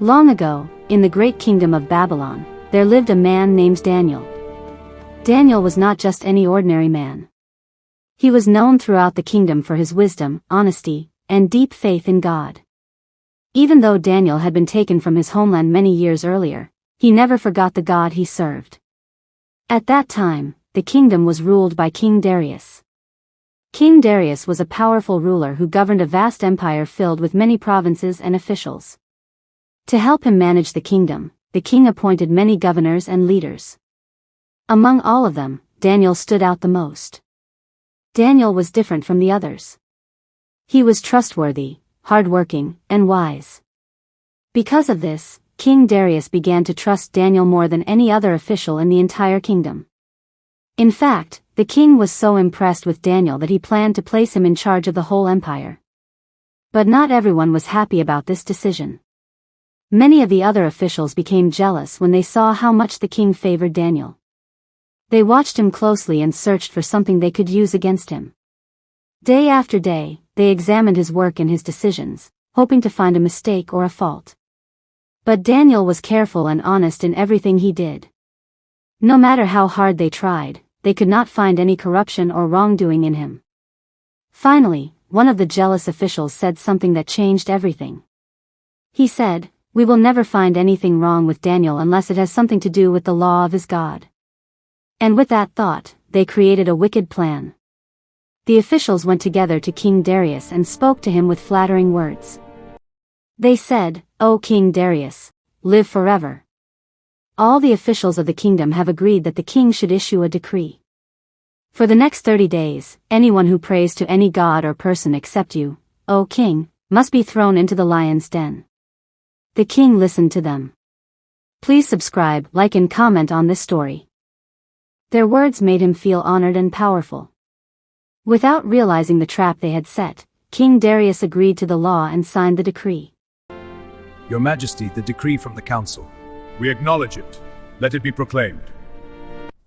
Long ago, in the great kingdom of Babylon, there lived a man named Daniel. Daniel was not just any ordinary man. He was known throughout the kingdom for his wisdom, honesty, and deep faith in God. Even though Daniel had been taken from his homeland many years earlier, he never forgot the God he served. At that time, the kingdom was ruled by King Darius. King Darius was a powerful ruler who governed a vast empire filled with many provinces and officials. To help him manage the kingdom, the king appointed many governors and leaders. Among all of them, Daniel stood out the most. Daniel was different from the others. He was trustworthy, hardworking, and wise. Because of this, King Darius began to trust Daniel more than any other official in the entire kingdom. In fact, the king was so impressed with Daniel that he planned to place him in charge of the whole empire. But not everyone was happy about this decision. Many of the other officials became jealous when they saw how much the king favored Daniel. They watched him closely and searched for something they could use against him. Day after day, they examined his work and his decisions, hoping to find a mistake or a fault. But Daniel was careful and honest in everything he did. No matter how hard they tried, they could not find any corruption or wrongdoing in him. Finally, one of the jealous officials said something that changed everything. He said, "We will never find anything wrong with Daniel unless it has something to do with the law of his God." And with that thought, they created a wicked plan. The officials went together to King Darius and spoke to him with flattering words. They said, "O King Darius, live forever. All the officials of the kingdom have agreed that the king should issue a decree. For the next 30 days, anyone who prays to any god or person except you, O king, must be thrown into the lion's den." The king listened to them. Please subscribe, like and comment on this story. Their words made him feel honored and powerful. Without realizing the trap they had set, King Darius agreed to the law and signed the decree. Your Majesty, the decree from the council. We acknowledge it. Let it be proclaimed.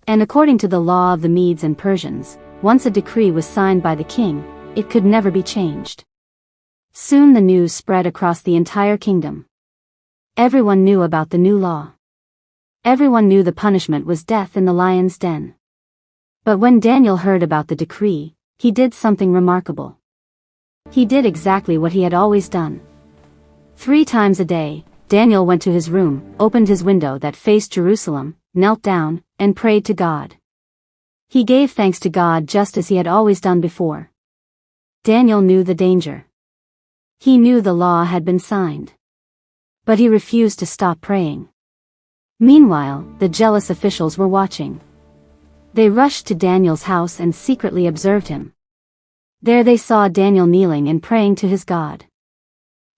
And according to the law of the Medes and Persians, once a decree was signed by the king, it could never be changed. Soon the news spread across the entire kingdom. Everyone knew about the new law. Everyone knew the punishment was death in the lion's den. But when Daniel heard about the decree, he did something remarkable. He did exactly what he had always done. 3 times a day, Daniel went to his room, opened his window that faced Jerusalem, knelt down, and prayed to God. He gave thanks to God just as he had always done before. Daniel knew the danger. He knew the law had been signed. But he refused to stop praying. Meanwhile, the jealous officials were watching. They rushed to Daniel's house and secretly observed him. There they saw Daniel kneeling and praying to his God.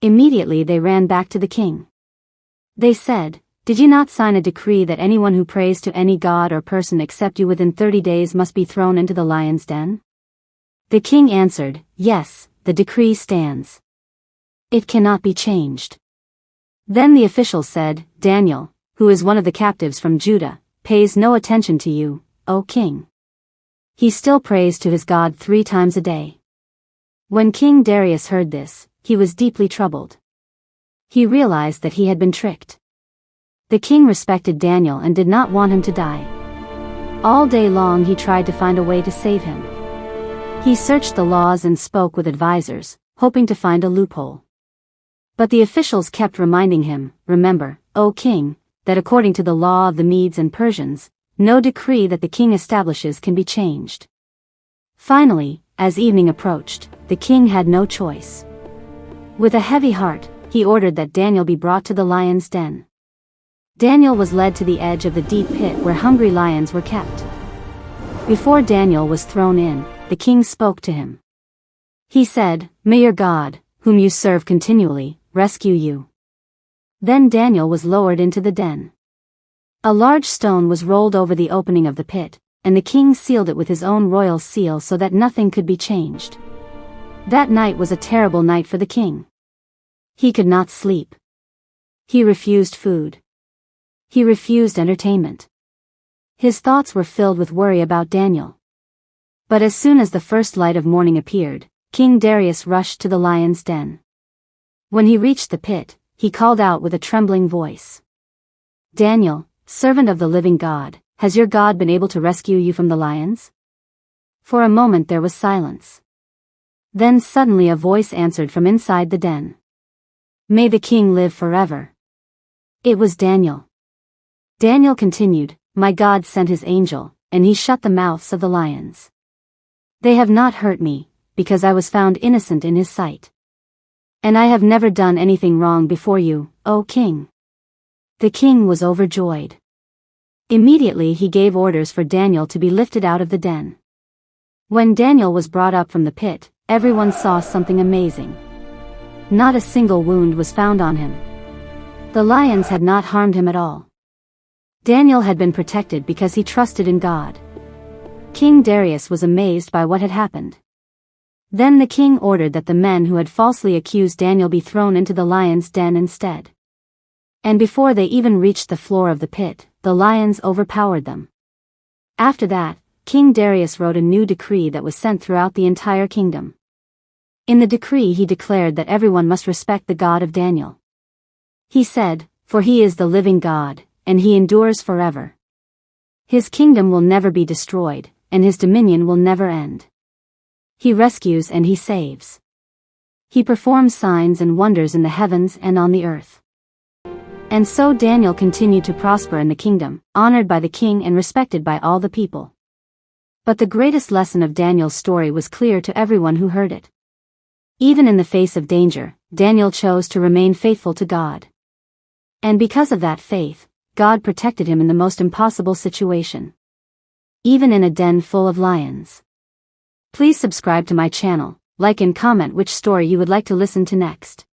Immediately they ran back to the king. They said, "Did you not sign a decree that anyone who prays to any god or person except you within 30 days must be thrown into the lion's den?" The king answered, "Yes, the decree stands. It cannot be changed." Then the officials said, "Daniel, who is one of the captives from Judah, pays no attention to you, O king. He still prays to his God 3 times a day." When King Darius heard this, he was deeply troubled. He realized that he had been tricked. The king respected Daniel and did not want him to die. All day long he tried to find a way to save him. He searched the laws and spoke with advisors, hoping to find a loophole. But the officials kept reminding him, "Remember, O king, that according to the law of the Medes and Persians, no decree that the king establishes can be changed." Finally, as evening approached, the king had no choice. With a heavy heart, he ordered that Daniel be brought to the lion's den. Daniel was led to the edge of the deep pit where hungry lions were kept. Before Daniel was thrown in, the king spoke to him. He said, "May your God, whom you serve continually, rescue you." Then Daniel was lowered into the den. A large stone was rolled over the opening of the pit, and the king sealed it with his own royal seal so that nothing could be changed. That night was a terrible night for the king. He could not sleep. He refused food. He refused entertainment. His thoughts were filled with worry about Daniel. But as soon as the first light of morning appeared, King Darius rushed to the lion's den. When he reached the pit, he called out with a trembling voice. "Daniel, servant of the living God, has your God been able to rescue you from the lions?" For a moment there was silence. Then suddenly a voice answered from inside the den. "May the king live forever." It was Daniel. Daniel continued, "My God sent his angel, and he shut the mouths of the lions. They have not hurt me, because I was found innocent in his sight. And I have never done anything wrong before you, O king." The king was overjoyed. Immediately he gave orders for Daniel to be lifted out of the den. When Daniel was brought up from the pit, everyone saw something amazing. Not a single wound was found on him. The lions had not harmed him at all. Daniel had been protected because he trusted in God. King Darius was amazed by what had happened. Then the king ordered that the men who had falsely accused Daniel be thrown into the lion's den instead. And before they even reached the floor of the pit, the lions overpowered them. After that, King Darius wrote a new decree that was sent throughout the entire kingdom. In the decree he declared that everyone must respect the God of Daniel. He said, "For he is the living God, and he endures forever. His kingdom will never be destroyed, and his dominion will never end. He rescues and he saves. He performs signs and wonders in the heavens and on the earth." And so Daniel continued to prosper in the kingdom, honored by the king and respected by all the people. But the greatest lesson of Daniel's story was clear to everyone who heard it. Even in the face of danger, Daniel chose to remain faithful to God. And because of that faith, God protected him in the most impossible situation. Even in a den full of lions. Please subscribe to my channel, like and comment which story you would like to listen to next.